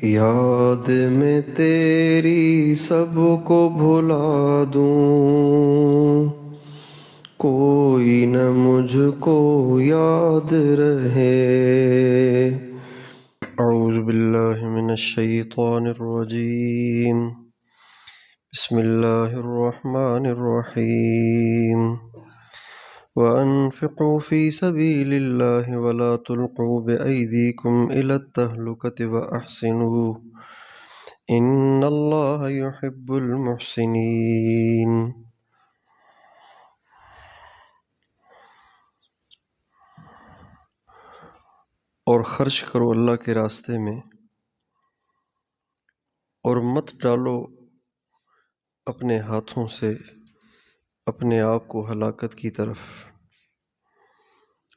یاد میں تیری سب کو بھلا دوں، کوئی نہ مجھ کو یاد رہے۔ اعوذ باللہ من الشیطان الرجیم، بسم اللہ الرحمن الرحیم۔ وَأَنفِقُوا فِي سَبِيلِ اللَّهِ وَلَا تُلْقُوا بِأَيْدِيكُمْ إِلَى التَّهْلُكَةِ وَأَحْسِنُوا إِنَّ اللَّهَ يُحِبُّ الْمُحْسِنِينَ۔ اور خرچ کرو اللہ کے راستے میں، اور مت ڈالو اپنے ہاتھوں سے اپنے آپ کو ہلاکت کی طرف،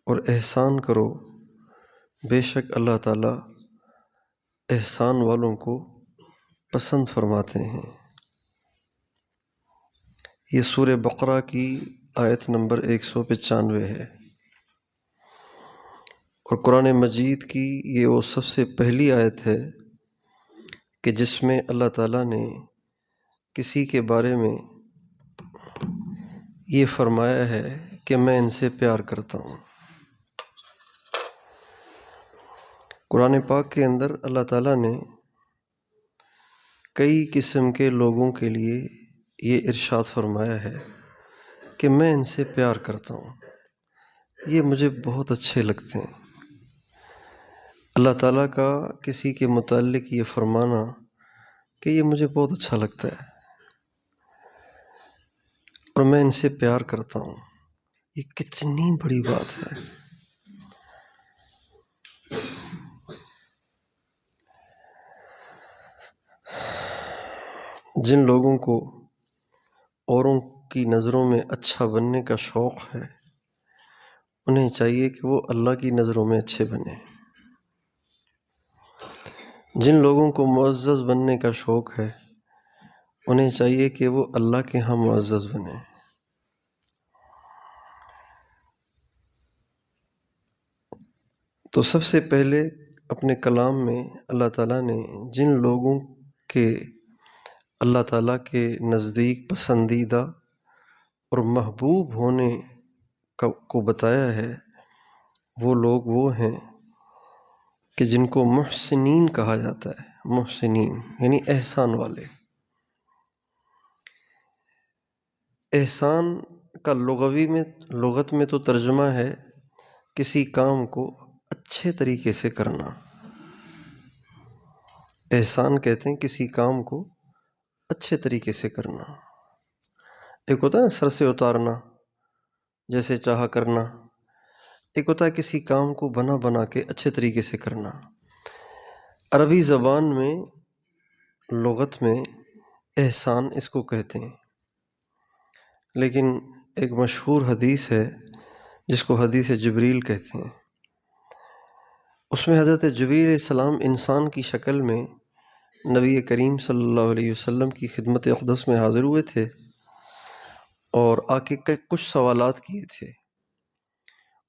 اور احسان کرو، بے شک اللہ تعالیٰ احسان والوں کو پسند فرماتے ہیں۔ یہ سورہ بقرہ کی آیت نمبر 195 ہے، اور قرآن مجید کی یہ وہ سب سے پہلی آیت ہے کہ جس میں اللہ تعالیٰ نے کسی کے بارے میں یہ فرمایا ہے کہ میں ان سے پیار کرتا ہوں۔ قرآن پاک کے اندر اللہ تعالیٰ نے کئی قسم کے لوگوں کے لیے یہ ارشاد فرمایا ہے کہ میں ان سے پیار کرتا ہوں، یہ مجھے بہت اچھے لگتے ہیں۔ اللہ تعالیٰ کا کسی کے متعلق یہ فرمانا کہ یہ مجھے بہت اچھا لگتا ہے اور میں ان سے پیار کرتا ہوں، یہ کتنی بڑی بات ہے۔ جن لوگوں کو اوروں کی نظروں میں اچھا بننے کا شوق ہے، انہیں چاہیے کہ وہ اللہ کی نظروں میں اچھے بنیں۔ جن لوگوں کو معزز بننے کا شوق ہے، انہیں چاہیے کہ وہ اللہ کے ہاں معزز بنیں۔ تو سب سے پہلے اپنے کلام میں اللہ تعالیٰ نے جن لوگوں کے اللہ تعالیٰ کے نزدیک پسندیدہ اور محبوب ہونے کو بتایا ہے، وہ لوگ وہ ہیں کہ جن کو محسنین کہا جاتا ہے۔ محسنین یعنی احسان والے۔ احسان کا لغت میں تو ترجمہ ہے کسی کام کو اچھے طریقے سے کرنا۔ احسان کہتے ہیں کسی کام کو اچھے طریقے سے کرنا۔ ایک ہوتا ہے نا سر سے اتارنا، جیسے چاہا کرنا، ایک ہوتا ہے کسی کام کو بنا بنا کے اچھے طریقے سے کرنا۔ عربی زبان میں، لغت میں احسان اس کو کہتے ہیں، لیکن ایک مشہور حدیث ہے جس کو حدیث جبریل کہتے ہیں۔ اس میں حضرت جبریل علیہ السلام انسان کی شکل میں نبی کریم صلی اللہ علیہ وسلم کی خدمت اقدس میں حاضر ہوئے تھے، اور آ کے کچھ سوالات کیے تھے۔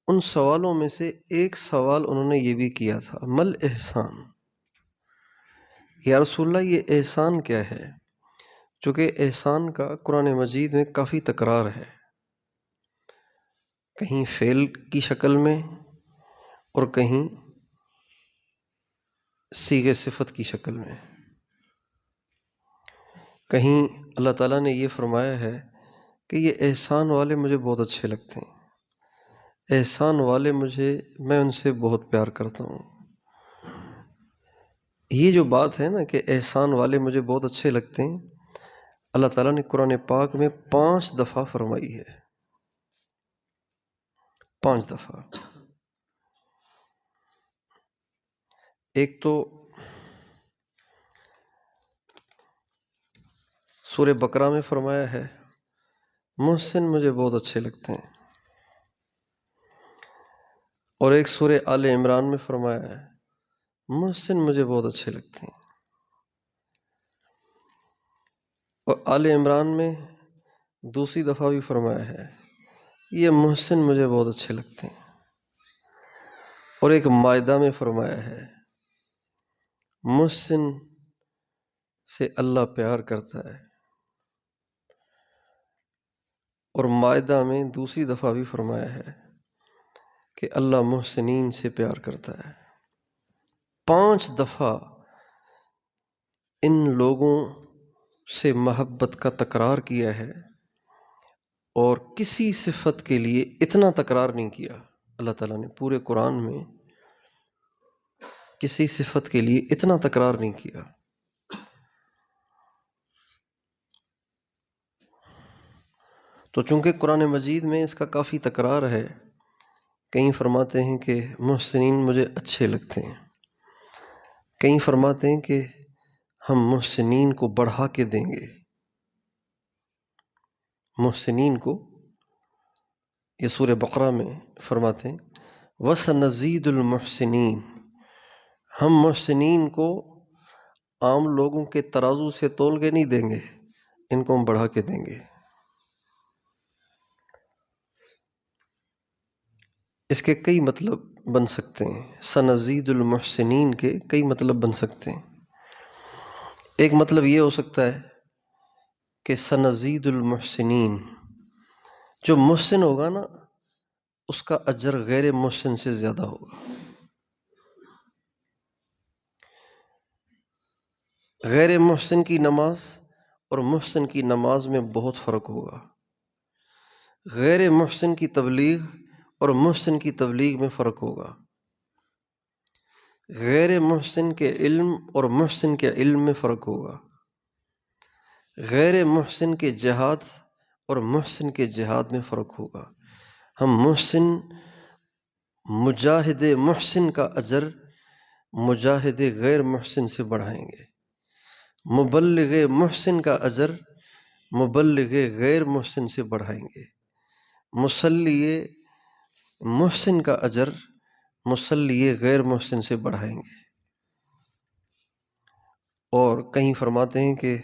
ان سوالوں میں سے ایک سوال انہوں نے یہ بھی کیا تھا، مل احسان، یا رسول اللہ یہ احسان کیا ہے؟ چونکہ احسان کا قرآن مجید میں کافی تکرار ہے، کہیں فعل کی شکل میں اور کہیں صیغہ صفت کی شکل میں۔ کہیں اللہ تعالیٰ نے یہ فرمایا ہے کہ یہ احسان والے مجھے بہت اچھے لگتے ہیں، احسان والے میں ان سے بہت پیار کرتا ہوں۔ یہ جو بات ہے نا کہ احسان والے مجھے بہت اچھے لگتے ہیں، اللہ تعالیٰ نے قرآن پاک میں 5 دفعہ فرمائی ہے، 5 دفعہ۔ ایک تو سورہ بقرہ میں فرمایا ہے محسن مجھے بہت اچھے لگتے ہیں، اور ایک سورہ آل عمران میں فرمایا ہے محسن مجھے بہت اچھے لگتے ہیں، اور آل عمران میں دوسری دفعہ بھی فرمایا ہے یہ محسن مجھے بہت اچھے لگتے ہیں، اور ایک مائدہ میں فرمایا ہے محسن سے اللہ پیار کرتا ہے، اور مائدہ میں دوسری دفعہ بھی فرمایا ہے کہ اللہ محسنین سے پیار کرتا ہے۔ 5 دفعہ ان لوگوں سے محبت کا تکرار کیا ہے، اور کسی صفت کے لیے اتنا تکرار نہیں کیا۔ اللہ تعالیٰ نے پورے قرآن میں کسی صفت کے لیے اتنا تکرار نہیں کیا۔ تو چونکہ قرآن مجید میں اس کا کافی تکرار ہے، کہیں فرماتے ہیں کہ محسنین مجھے اچھے لگتے ہیں، کہیں فرماتے ہیں کہ ہم محسنین کو بڑھا کے دیں گے۔ محسنین کو یہ سورہ بقرہ میں فرماتے ہیں وَسَنَزِيدُ الْمُحْسِنِينَ، ہم محسنین کو عام لوگوں کے ترازو سے تول کے نہیں دیں گے، ان کو ہم بڑھا کے دیں گے۔ اس کے کئی مطلب بن سکتے ہیں، سنزید المحسنین کے کئی مطلب بن سکتے ہیں۔ ایک مطلب یہ ہو سکتا ہے کہ سنزید المحسنین، جو محسن ہوگا نا اس کا اجر غیر محسن سے زیادہ ہوگا۔ غیر محسن کی نماز اور محسن کی نماز میں بہت فرق ہوگا۔ غیر محسن کی تبلیغ اور محسن کی تبلیغ میں فرق ہوگا۔ غیر محسن کے علم اور محسن کے علم میں فرق ہوگا۔ غیر محسن کے جہاد اور محسن کے جہاد میں فرق ہوگا۔ ہم محسن مجاہد محسن کا اجر مجاہد غیر محسن سے بڑھائیں گے، مبلغ محسن کا اجر مبلغ غیر محسن سے بڑھائیں گے، مصلی محسن کا اجر مصلی غیر محسن سے بڑھائیں گے۔ اور کہیں فرماتے ہیں کہ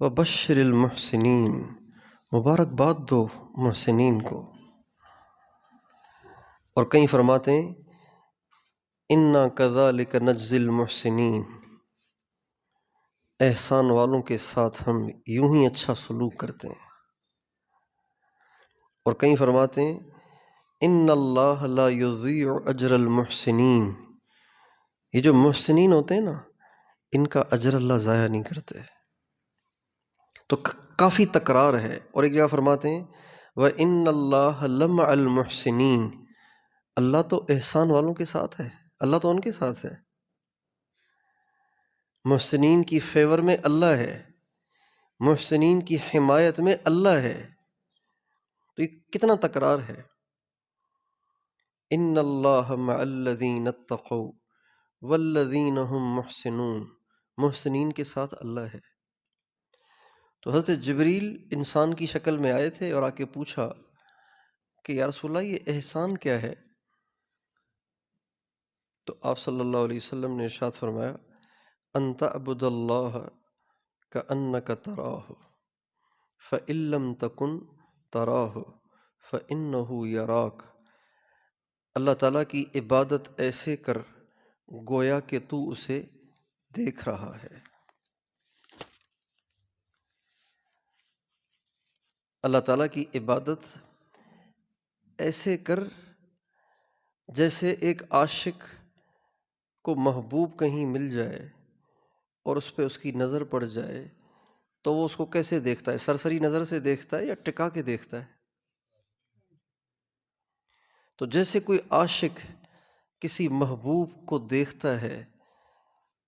وَبَشِّرِ الْمُحْسِنِينَ، مبارکباد دو محسنین کو۔ اور کہیں فرماتے ہیں اِنَّا كَذَلِكَ نَجْزِي الْمُحْسِنِينَ، احسان والوں کے ساتھ ہم یوں ہی اچھا سلوک کرتے ہیں۔ اور کہیں فرماتے ہیں اِنَّ اللَّهَ لَا يُضِيعُ أَجْرَ الْمُحْسِنِينَ، یہ جو محسنین ہوتے ہیں نا ان کا اجر اللہ ضائع نہیں کرتے۔ تو کافی تکرار ہے۔ اور ایک جگہ فرماتے ہیں وَإِنَّ اللَّهَ لَمَعَ الْمُحْسِنِينَ، اللہ تو احسان والوں کے ساتھ ہے، اللہ تو ان کے ساتھ ہے۔ محسنین کی فیور میں اللہ ہے، محسنین کی حمایت میں اللہ ہے۔ تو یہ کتنا تکرار ہے۔ ان اللہ مع الذین اتقوا والذین هم محسنون، محسنین کے ساتھ اللہ ہے۔ تو حضرت جبریل انسان کی شکل میں آئے تھے اور آ کے پوچھا کہ یا رسول اللہ یہ احسان کیا ہے؟ تو آپ صلی اللہ علیہ وسلم نے ارشاد فرمایا ان تعبد اللہ کأنک تراہ فإن لم تکن تراہ فإنہ یراک، اللہ تعالیٰ کی عبادت ایسے کر گویا کہ تو اسے دیکھ رہا ہے۔ اللہ تعالیٰ کی عبادت ایسے کر جیسے ایک عاشق کو محبوب کہیں مل جائے اور اس پہ اس کی نظر پڑ جائے تو وہ اس کو کیسے دیکھتا ہے؟ سرسری نظر سے دیکھتا ہے یا ٹکا کے دیکھتا ہے؟ تو جیسے کوئی عاشق کسی محبوب کو دیکھتا ہے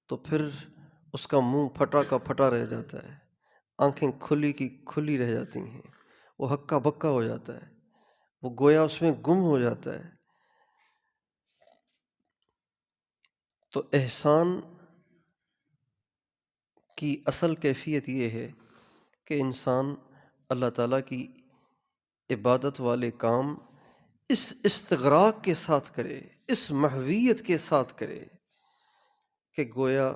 تو پھر اس کا منہ پھٹا کا پھٹا رہ جاتا ہے، آنکھیں کھلی کی کھلی رہ جاتی ہیں، وہ ہکا بکا ہو جاتا ہے، وہ گویا اس میں گم ہو جاتا ہے۔ تو احسان کی اصل کیفیت یہ ہے کہ انسان اللہ تعالیٰ کی عبادت والے کام اس استغراق کے ساتھ کرے، اس محویت کے ساتھ کرے کہ گویا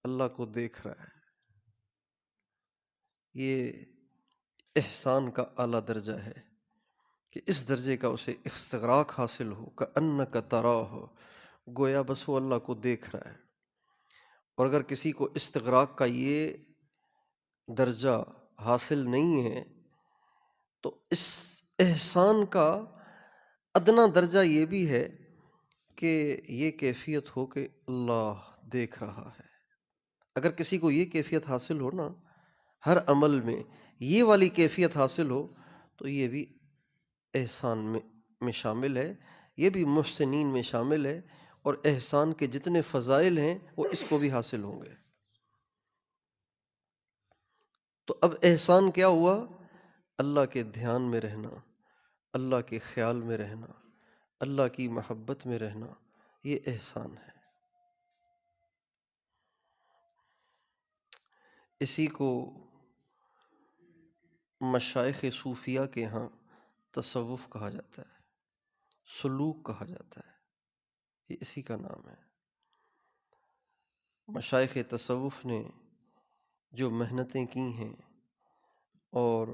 اللہ کو دیکھ رہا ہے۔ یہ احسان کا اعلیٰ درجہ ہے کہ اس درجے کا اسے استغراق حاصل ہو، کأنک تراہ، گویا بس وہ اللہ کو دیکھ رہا ہے۔ اور اگر کسی کو استغراق کا یہ درجہ حاصل نہیں ہے تو اس احسان کا ادنا درجہ یہ بھی ہے کہ یہ کیفیت ہو کہ اللہ دیکھ رہا ہے۔ اگر کسی کو یہ کیفیت حاصل ہو نا، ہر عمل میں یہ والی کیفیت حاصل ہو، تو یہ بھی احسان میں شامل ہے، یہ بھی محسنین میں شامل ہے، اور احسان کے جتنے فضائل ہیں وہ اس کو بھی حاصل ہوں گے۔ تو اب احسان کیا ہوا؟ اللہ کے دھیان میں رہنا، اللہ کے خیال میں رہنا، اللہ کی محبت میں رہنا، یہ احسان ہے۔ اسی کو مشائخ صوفیہ کے ہاں تصوف کہا جاتا ہے، سلوک کہا جاتا ہے، یہ اسی کا نام ہے۔ مشائخ تصوف نے جو محنتیں کی ہیں اور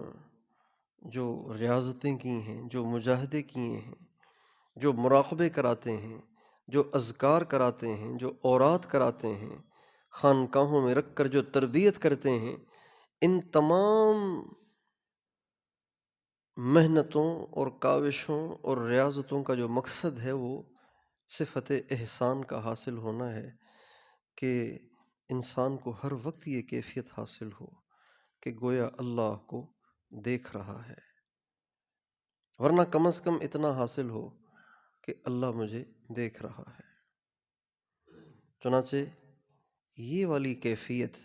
جو ریاضتیں کی ہیں، جو مجاہدے کیے ہیں، جو مراقبے کراتے ہیں، جو اذکار کراتے ہیں، جو اوراد کراتے ہیں، خانقاہوں میں رکھ کر جو تربیت کرتے ہیں، ان تمام محنتوں اور کاوشوں اور ریاضتوں کا جو مقصد ہے وہ صفت احسان کا حاصل ہونا ہے، کہ انسان کو ہر وقت یہ کیفیت حاصل ہو کہ گویا اللہ کو دیکھ رہا ہے، ورنہ کم از کم اتنا حاصل ہو کہ اللہ مجھے دیکھ رہا ہے۔ چنانچہ یہ والی کیفیت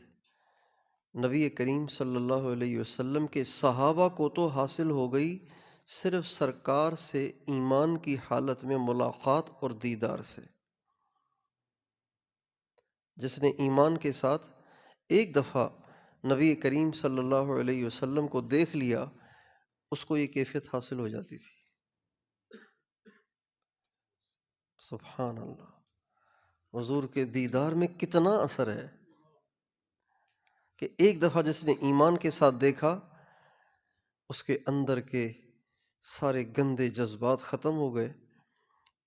نبی کریم صلی اللہ علیہ وسلم کے صحابہ کو تو حاصل ہو گئی صرف سرکار سے ایمان کی حالت میں ملاقات اور دیدار سے۔ جس نے ایمان کے ساتھ ایک دفعہ نبی کریم صلی اللہ علیہ وسلم کو دیکھ لیا، اس کو یہ کیفیت حاصل ہو جاتی تھی۔ سبحان اللہ، حضور کے دیدار میں کتنا اثر ہے کہ ایک دفعہ جس نے ایمان کے ساتھ دیکھا، اس کے اندر کے سارے گندے جذبات ختم ہو گئے،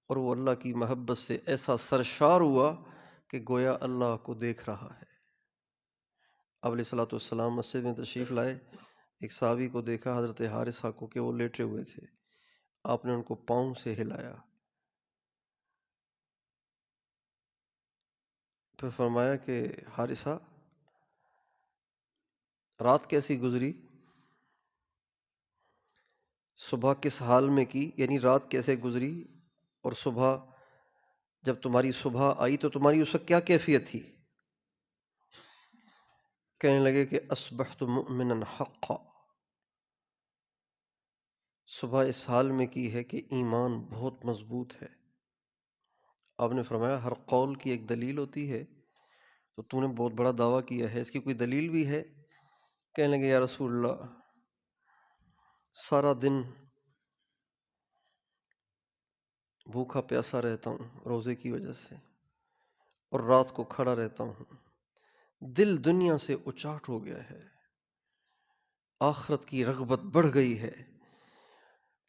اور وہ اللہ کی محبت سے ایسا سرشار ہوا کہ گویا اللہ کو دیکھ رہا ہے۔ آپ علیہ الصلوۃ والسلام مسجد میں تشریف لائے، ایک صحابی کو دیکھا، حضرت حارثہ کو، کہ وہ لیٹے ہوئے تھے۔ آپ نے ان کو پاؤں سے ہلایا، پھر فرمایا کہ حارثہ، رات کیسی گزری؟ صبح کس حال میں کی؟ یعنی رات کیسے گزری، اور صبح جب تمہاری صبح آئی تو تمہاری اس وقت کیا کیفیت تھی؟ کہنے لگے کہ اصبحت مؤمنا حقا، صبح اس حال میں کی ہے کہ ایمان بہت مضبوط ہے۔ آپ نے فرمایا ہر قول کی ایک دلیل ہوتی ہے، تو تو نے بہت بڑا دعویٰ کیا ہے، اس کی کوئی دلیل بھی ہے؟ کہنے لگے یا رسول اللہ، سارا دن بھوکا پیاسا رہتا ہوں روزے کی وجہ سے، اور رات کو کھڑا رہتا ہوں، دل دنیا سے اچاٹ ہو گیا ہے، آخرت کی رغبت بڑھ گئی ہے،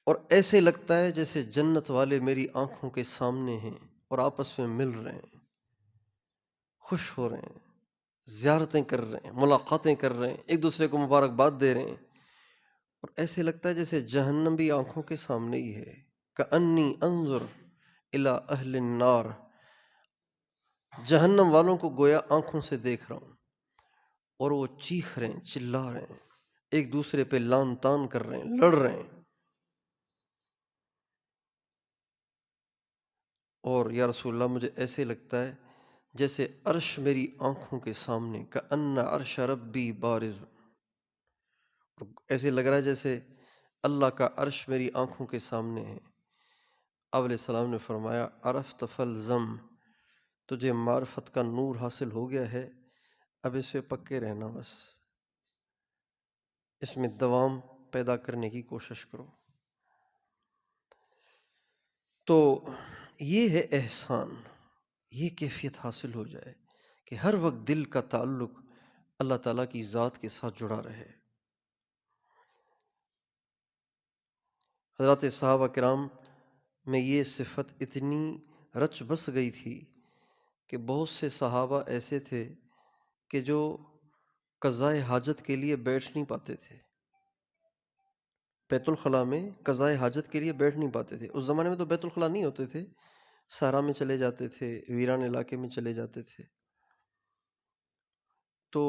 اور ایسے لگتا ہے جیسے جنت والے میری آنکھوں کے سامنے ہیں اور آپس میں مل رہے ہیں، خوش ہو رہے ہیں، زیارتیں کر رہے ہیں، ملاقاتیں کر رہے ہیں، ایک دوسرے کو مبارکباد دے رہے ہیں، اور ایسے لگتا ہے جیسے جہنم بھی آنکھوں کے سامنے ہی ہے۔ کأنی انظر الی اہل النار، جہنم والوں کو گویا آنکھوں سے دیکھ رہا ہوں، اور وہ چیخ رہے ہیں، چلا رہے ہیں، ایک دوسرے پہ لان تان کر رہے ہیں، لڑ رہے ہیں، اور یا رسول اللہ مجھے ایسے لگتا ہے جیسے عرش میری آنکھوں کے سامنے، کأن عرش ربی بارز، ایسے لگ رہا ہے جیسے اللہ کا عرش میری آنکھوں کے سامنے ہے۔ آپ علیہ السلام نے فرمایا عرفت فالزم، تجھے معرفت کا نور حاصل ہو گیا ہے، اب اس پہ پکے رہنا، بس اس میں دوام پیدا کرنے کی کوشش کرو۔ تو یہ ہے احسان، یہ کیفیت حاصل ہو جائے کہ ہر وقت دل کا تعلق اللہ تعالیٰ کی ذات کے ساتھ جڑا رہے۔ حضرات صحابہ کرام میں یہ صفت اتنی رچ بس گئی تھی کہ بہت سے صحابہ ایسے تھے کہ جو قضائے حاجت کے لیے بیٹھ نہیں پاتے تھے، بیت الخلاء میں قضائے حاجت کے لیے بیٹھ نہیں پاتے تھے۔ اس زمانے میں تو بیت الخلاء نہیں ہوتے تھے، صحرا میں چلے جاتے تھے، ویران علاقے میں چلے جاتے تھے، تو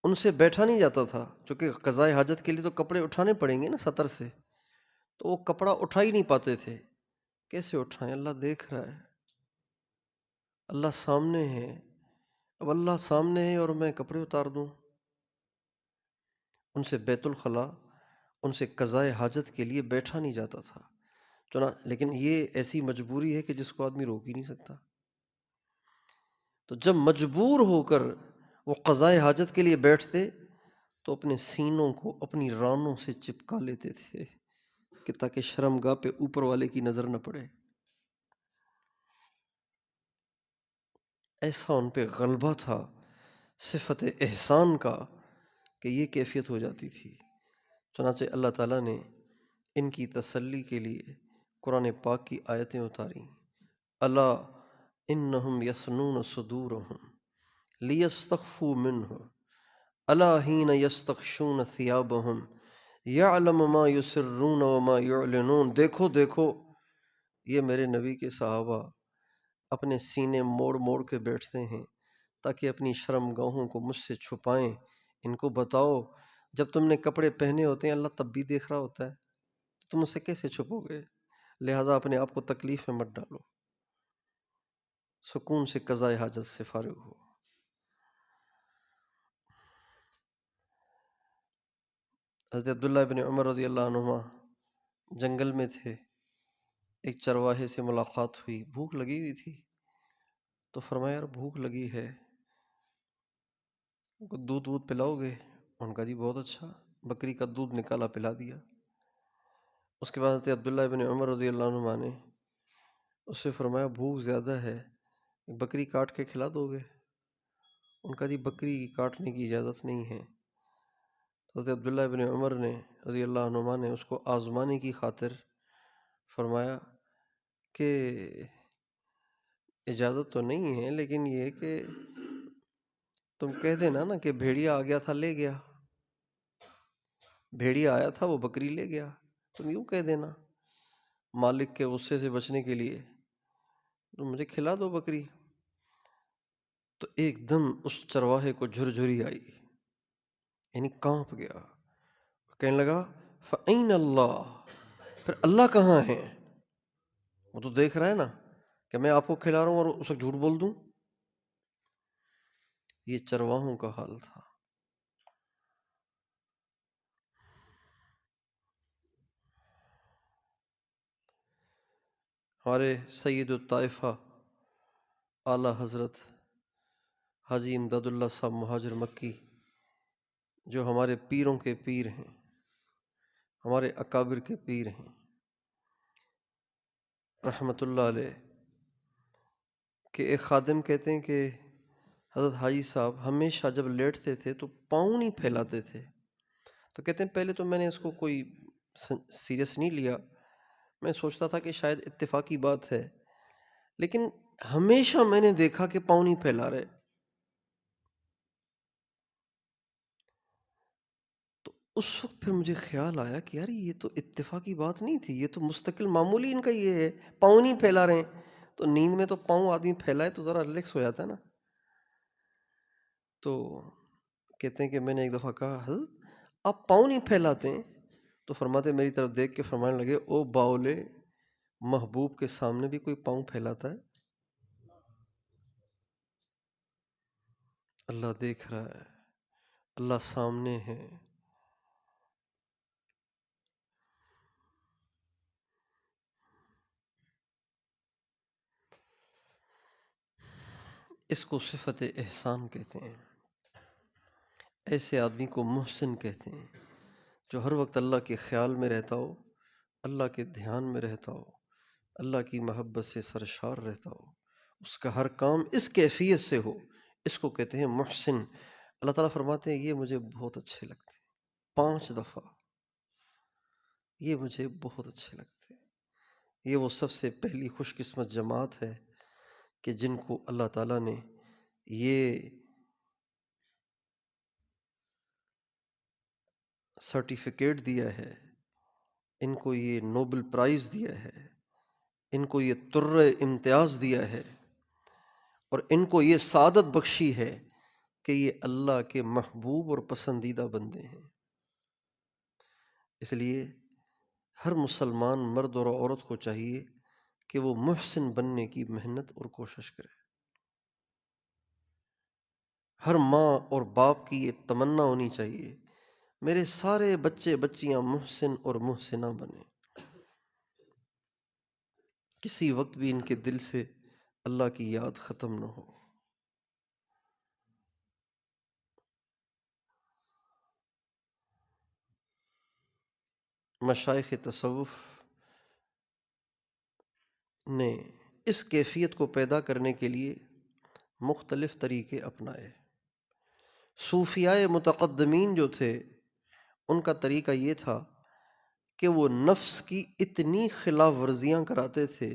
ان سے بیٹھا نہیں جاتا تھا، چونکہ قضائے حاجت کے لیے تو کپڑے اٹھانے پڑیں گے نا سطر سے، تو وہ کپڑا اٹھا ہی نہیں پاتے تھے۔ کیسے اٹھائیں؟ اللہ دیکھ رہا ہے، اللہ سامنے ہے۔ اب اللہ سامنے ہے اور میں کپڑے اتار دوں؟ ان سے بیت الخلاء، ان سے قضائے حاجت کے لیے بیٹھا نہیں جاتا تھا۔ لیکن یہ ایسی مجبوری ہے کہ جس کو آدمی روک ہی نہیں سکتا۔ تو جب مجبور ہو کر وہ قضائے حاجت کے لیے بیٹھتے تو اپنے سینوں کو اپنی رانوں سے چپکا لیتے تھے کہ تاکہ شرمگاہ پہ اوپر والے کی نظر نہ پڑے۔ ایسا ان پہ غلبہ تھا صفت احسان کا کہ یہ کیفیت ہو جاتی تھی۔ چنانچہ اللہ تعالیٰ نے ان کی تسلی کے لیے قرآن پاک کی آیتیں اتاریں۔ الا انہم یثنون صدورہم لیستخفوا منہ الا حین یستغشون ثیابہم یعلم ما یسرون وما یعلنون۔ دیکھو دیکھو، یہ میرے نبی کے صحابہ اپنے سینے موڑ موڑ کے بیٹھتے ہیں تاکہ اپنی شرم گاہوں کو مجھ سے چھپائیں۔ ان کو بتاؤ، جب تم نے کپڑے پہنے ہوتے ہیں اللہ تب بھی دیکھ رہا ہوتا ہے، تم اس سے کیسے چھپو گے؟ لہٰذا اپنے آپ کو تکلیف میں مت ڈالو، سکون سے قضائے حاجت سے فارغ ہو۔ حضرت عبداللہ بن عمر رضی اللہ عنہما جنگل میں تھے، ایک چرواہے سے ملاقات ہوئی، بھوک لگی ہوئی تھی، تو فرمایا یار بھوک لگی ہے، دودھ وودھ پلاؤ گے؟ ان کا جی بہت اچھا، بکری کا دودھ نکالا، پلا دیا۔ اس کے بعد حضرت عبداللہ بن عمر رضی اللہ عنہما نے اس سے فرمایا بھوک زیادہ ہے، بکری کاٹ کے کھلا دو گے؟ ان کا جی بکری کاٹنے کی اجازت نہیں ہے۔ حضرت عبداللہ بن عمر نے رضی اللہ عنہما نے اس کو آزمانے کی خاطر فرمایا کہ اجازت تو نہیں ہے، لیکن یہ کہ تم کہہ دینا نا کہ بھیڑیا آ گیا تھا لے گیا، بھیڑیا آیا تھا وہ بکری لے گیا، تم یوں کہہ دینا مالک کے غصے سے بچنے کے لیے، تم مجھے کھلا دو بکری۔ تو ایک دم اس چرواہے کو جھرجھری آئی، یعنی کانپ گیا، کہنے لگا فَأَيْنَ اللَّهُ، پھر اللہ کہاں ہے؟ وہ تو دیکھ رہا ہے نا کہ میں آپ کو کھلا رہا ہوں اور اسے جھوٹ بول دوں۔ یہ چرواہوں کا حال تھا۔ ہمارے سید الطائفہ اعلیٰ حضرت حاجی امداد اللہ صاحب مہاجر مکی، جو ہمارے پیروں کے پیر ہیں، ہمارے اکابر کے پیر ہیں، رحمۃ اللہ علیہ، کہ ایک خادم کہتے ہیں کہ حضرت حاجی صاحب ہمیشہ جب لیٹتے تھے تو پاؤں نہیں پھیلاتے تھے۔ تو کہتے ہیں پہلے تو میں نے اس کو کوئی سیریس نہیں لیا، میں سوچتا تھا کہ شاید اتفاقی بات ہے، لیکن ہمیشہ میں نے دیکھا کہ پاؤں نہیں پھیلا رہے۔ تو اس وقت پھر مجھے خیال آیا کہ یار یہ تو اتفاقی بات نہیں تھی، یہ تو مستقل معمولی ان کا یہ ہے، پاؤں نہیں پھیلا رہے ہیں۔ تو نیند میں تو پاؤں آدمی پھیلائے تو ذرا ریلیکس ہو جاتا ہے نا۔ تو کہتے ہیں کہ میں نے ایک دفعہ کہا حضرت آپ پاؤں نہیں پھیلاتے ہیں؟ تو فرماتے میری طرف دیکھ کے فرمانے لگے او باولے، محبوب کے سامنے بھی کوئی پاؤں پھیلاتا ہے؟ اللہ دیکھ رہا ہے، اللہ سامنے ہے۔ اس کو صفت احسان کہتے ہیں۔ ایسے آدمی کو محسن کہتے ہیں جو ہر وقت اللہ کے خیال میں رہتا ہو، اللہ کے دھیان میں رہتا ہو، اللہ کی محبت سے سرشار رہتا ہو، اس کا ہر کام اس کیفیت سے ہو، اس کو کہتے ہیں محسن۔ اللہ تعالیٰ فرماتے ہیں یہ مجھے بہت اچھے لگتے ہیں، 5 دفعہ یہ مجھے بہت اچھے لگتے ہیں۔ یہ وہ سب سے پہلی خوش قسمت جماعت ہے کہ جن کو اللہ تعالیٰ نے یہ سرٹیفکیٹ دیا ہے، ان کو یہ نوبل پرائز دیا ہے، ان کو یہ تر امتیاز دیا ہے، اور ان کو یہ سعادت بخشی ہے کہ یہ اللہ کے محبوب اور پسندیدہ بندے ہیں۔ اس لیے ہر مسلمان مرد اور عورت کو چاہیے کہ وہ محسن بننے کی محنت اور کوشش کرے۔ ہر ماں اور باپ کی یہ تمنا ہونی چاہیے میرے سارے بچے بچیاں محسن اور محسنہ بنیں، کسی وقت بھی ان کے دل سے اللہ کی یاد ختم نہ ہو۔ مشائخ تصوف نے اس کیفیت کو پیدا کرنے کے لیے مختلف طریقے اپنائے۔ صوفیاء متقدمین جو تھے ان کا طریقہ یہ تھا کہ وہ نفس کی اتنی خلاف ورزیاں کراتے تھے،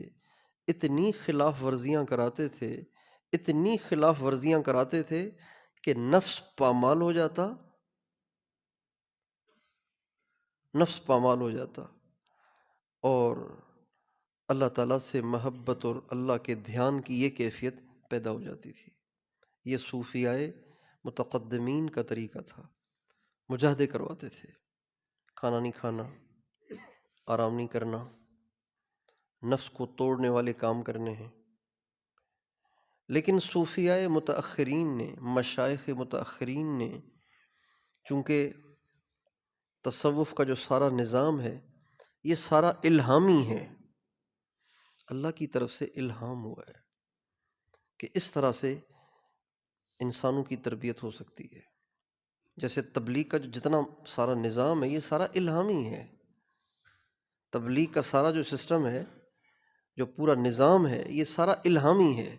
اتنی خلاف ورزیاں کراتے تھے، اتنی خلاف ورزیاں کراتے تھے کہ نفس پامال ہو جاتا، نفس پامال ہو جاتا اور اللہ تعالیٰ سے محبت اور اللہ کے دھیان کی یہ کیفیت پیدا ہو جاتی تھی۔ یہ صوفیاء متقدمین کا طریقہ تھا۔ مجاہدے کرواتے تھے، کھانا نہیں کھانا، آرام نہیں کرنا، نفس کو توڑنے والے کام کرنے ہیں۔ لیکن صوفیاء متأخرین نے، مشائخ متأخرین نے، چونکہ تصوف کا جو سارا نظام ہے یہ سارا الہامی ہے، اللہ کی طرف سے الہام ہوا ہے کہ اس طرح سے انسانوں کی تربیت ہو سکتی ہے۔ جیسے تبلیغ کا جو جتنا سارا نظام ہے یہ سارا الہامی ہے۔ تبلیغ کا سارا جو سسٹم ہے، جو پورا نظام ہے، یہ سارا الہامی ہے،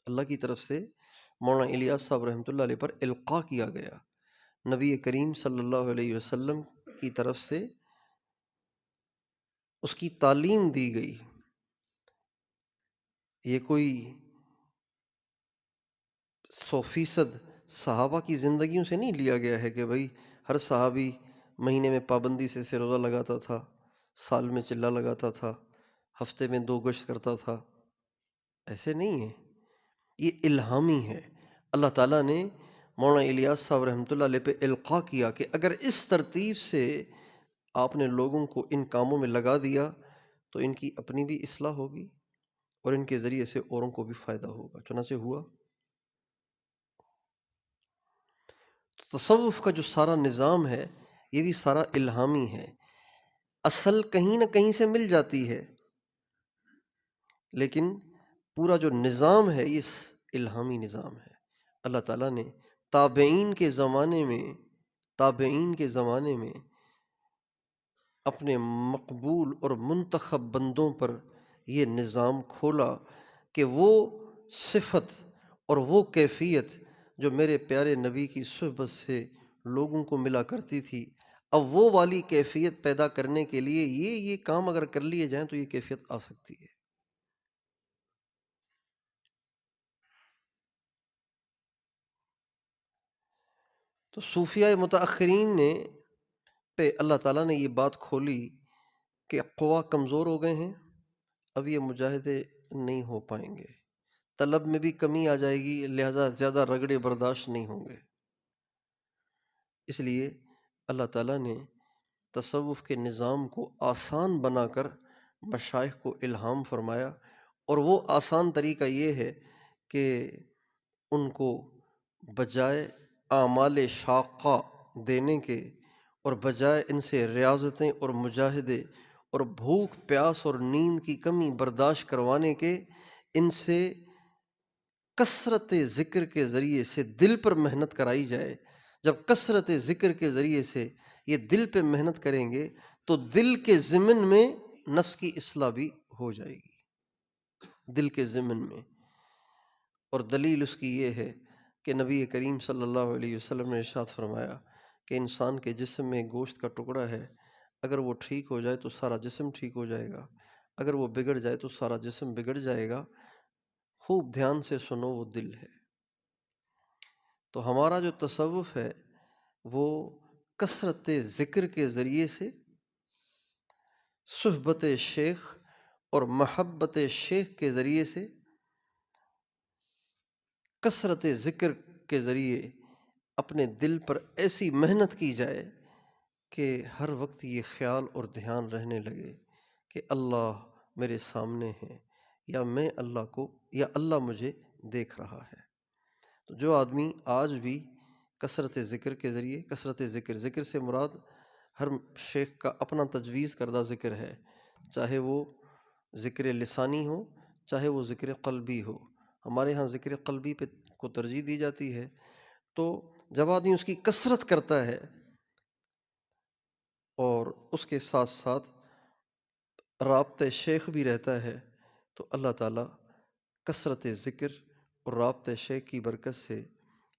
اللہ کی طرف سے مولانا الیاس صاحب رحمۃ اللہ علیہ پر القاء کیا گیا، نبی کریم صلی اللہ علیہ وسلم کی طرف سے اس کی تعلیم دی گئی۔ یہ کوئی 100% صحابہ کی زندگیوں سے نہیں لیا گیا ہے کہ بھئی ہر صحابی مہینے میں پابندی سے روزہ لگاتا تھا، سال میں چلہ لگاتا تھا، ہفتے میں 2 گشت کرتا تھا۔ ایسے نہیں ہے، یہ الہامی ہے۔ اللہ تعالیٰ نے مولانا الیاس صاحب رحمۃ اللہ علیہ پہ القاء کیا کہ اگر اس ترتیب سے آپ نے لوگوں کو ان کاموں میں لگا دیا تو ان کی اپنی بھی اصلاح ہوگی اور ان کے ذریعے سے اوروں کو بھی فائدہ ہوگا۔ چنانچہ ہوا۔ تصوف کا جو سارا نظام ہے یہ بھی سارا الہامی ہے، اصل کہیں نہ کہیں سے مل جاتی ہے، لیکن پورا جو نظام ہے یہ الہامی نظام ہے۔ اللہ تعالیٰ نے تابعین کے زمانے میں اپنے مقبول اور منتخب بندوں پر یہ نظام کھولا کہ وہ صفت اور وہ کیفیت جو میرے پیارے نبی کی صحبت سے لوگوں کو ملا کرتی تھی، اب وہ والی کیفیت پیدا کرنے کے لیے یہ کام اگر کر لیے جائیں تو یہ کیفیت آ سکتی ہے۔ تو صوفیاء متأخرین نے پہ اللہ تعالیٰ نے یہ بات کھولی کہ قوا کمزور ہو گئے ہیں، اب یہ مجاہدے نہیں ہو پائیں گے، طلب میں بھی کمی آ جائے گی، لہذا زیادہ رگڑے برداشت نہیں ہوں گے۔ اس لیے اللہ تعالیٰ نے تصوف کے نظام کو آسان بنا کر مشائخ کو الہام فرمایا، اور وہ آسان طریقہ یہ ہے کہ ان کو بجائے اعمال شاقہ دینے کے اور بجائے ان سے ریاضتیں اور مجاہدے اور بھوک پیاس اور نیند کی کمی برداشت کروانے کے، ان سے کثرت ذکر کے ذریعے سے دل پر محنت کرائی جائے۔ جب کثرت ذکر کے ذریعے سے یہ دل پہ محنت کریں گے تو دل کے ضمن میں نفس کی اصلاح بھی ہو جائے گی، دل کے ضمن میں۔ اور دلیل اس کی یہ ہے کہ نبی کریم صلی اللہ علیہ وسلم نے ارشاد فرمایا کہ انسان کے جسم میں گوشت کا ٹکڑا ہے، اگر وہ ٹھیک ہو جائے تو سارا جسم ٹھیک ہو جائے گا، اگر وہ بگڑ جائے تو سارا جسم بگڑ جائے گا۔ خوب دھیان سے سنو، وہ دل ہے۔ تو ہمارا جو تصوف ہے وہ کثرت ذکر کے ذریعے سے، صحبت شیخ اور محبت شیخ کے ذریعے سے، کثرت ذکر کے ذریعے اپنے دل پر ایسی محنت کی جائے کہ ہر وقت یہ خیال اور دھیان رہنے لگے کہ اللہ میرے سامنے ہے، یا میں اللہ کو، یا اللہ مجھے دیکھ رہا ہے۔ تو جو آدمی آج بھی کثرت ذکر کے ذریعے، کثرت ذکر سے مراد ہر شیخ کا اپنا تجویز کردہ ذکر ہے، چاہے وہ ذکر لسانی ہو، چاہے وہ ذکر قلبی ہو۔ ہمارے ہاں ذکر قلبی پہ کو ترجیح دی جاتی ہے۔ تو جب آدمی اس کی کثرت کرتا ہے اور اس کے ساتھ ساتھ رابطہ شیخ بھی رہتا ہے، تو اللہ تعالیٰ کثرت ذکر اور رابطہ شیخ کی برکت سے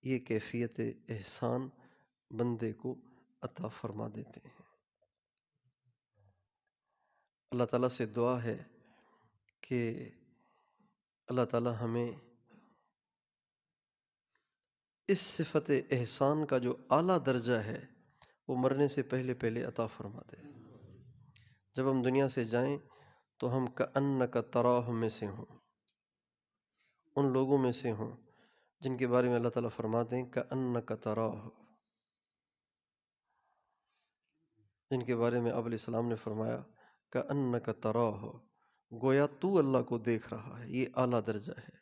یہ کیفیت احسان بندے کو عطا فرما دیتے ہیں۔ اللہ تعالیٰ سے دعا ہے کہ اللہ تعالیٰ ہمیں اس صفت احسان کا جو اعلیٰ درجہ ہے وہ مرنے سے پہلے پہلے عطا فرما دے۔ جب ہم دنیا سے جائیں تو ہم کأنک تراہ میں سے ہوں، ان لوگوں میں سے ہوں جن کے بارے میں اللہ تعالیٰ فرماتے ہیں کأنک تراہ، جن کے بارے میں آپ علیہ السلام نے فرمایا کأنک تراہ، گویا تو اللہ کو دیکھ رہا ہے۔ یہ اعلیٰ درجہ ہے۔